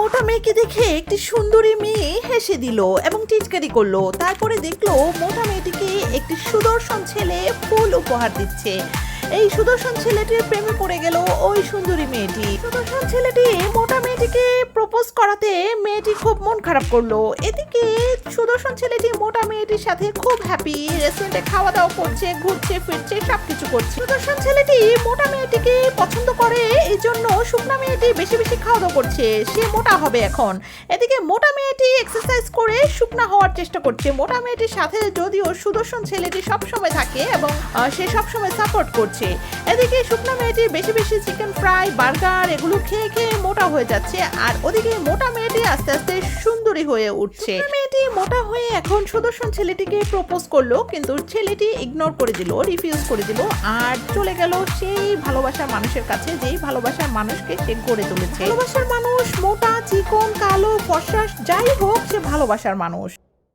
মোটা মেয়েকে দেখে একটি সুন্দরী মেয়ে হেসে দিল এবং টিটকারি করলো। তারপরে দেখলো মোটা মেয়েটিকে একটি সুদর্শন ছেলে ফুল উপহার দিচ্ছে। এই সুদর্শন ছেলেটির প্রেমে পড়ে গেল ওই সুন্দরী মেয়েটি। সুদর্শন ছেলেটি মোটা মেয়েটিকে প্রপোজ করাতে মেয়েটি খুব মন খারাপ করলো। এদিকে সুদর্শন ছেলেটি মোটা মেয়েটির সাথে খুব হ্যাপি, রেস্টুরেন্টে খাওয়া দাওয়া করছে, ঘুরছে ফিরছে, সবকিছু করছে। সুদর্শন ছেলেটি মোটা মেয়েটিকে পছন্দ করে, এই জন্য শুকনা মেয়েটি বেশি বেশি খাওয়া দাওয়া করছে, সে মোটা হবে এখন। এদিকে মোটা মেয়েটি এক্সারসাইজ করে শুকনা হওয়ার চেষ্টা করছে। মোটা মেয়েটির সাথে যদিও সুদর্শন ছেলেটি সবসময় থাকে এবং সে সবসময় সাপোর্ট করছে। এদিকে শুকনা মেয়েটি বেশি বেশি চিকেন ফ্রাই, বার্গার এগুলো খেয়ে খেয়ে মোটা হয়ে যাচ্ছে, আর ওদিকে মোটা মেয়েটি আস্তে আস্তে সুন্দরী হয়ে উঠছে। মেয়েটি মোটা হয়ে এখন সুদর্শন ছেলেটিকে প্রপোজ করলো, কিন্তু ছেলেটি ইগনোর করে দিল, রিফিউজ করে দিল, আর চলে গেল সেই ভালোবাসার মানুষের কাছে যেই ভালোবাসার মানুষকে সে গড়ে তুলেছে। ভালোবাসার মানুষ মোটা, চিকন, কালো, ফর্সা, যাই হোক, সে ভালোবাসার মানুষ।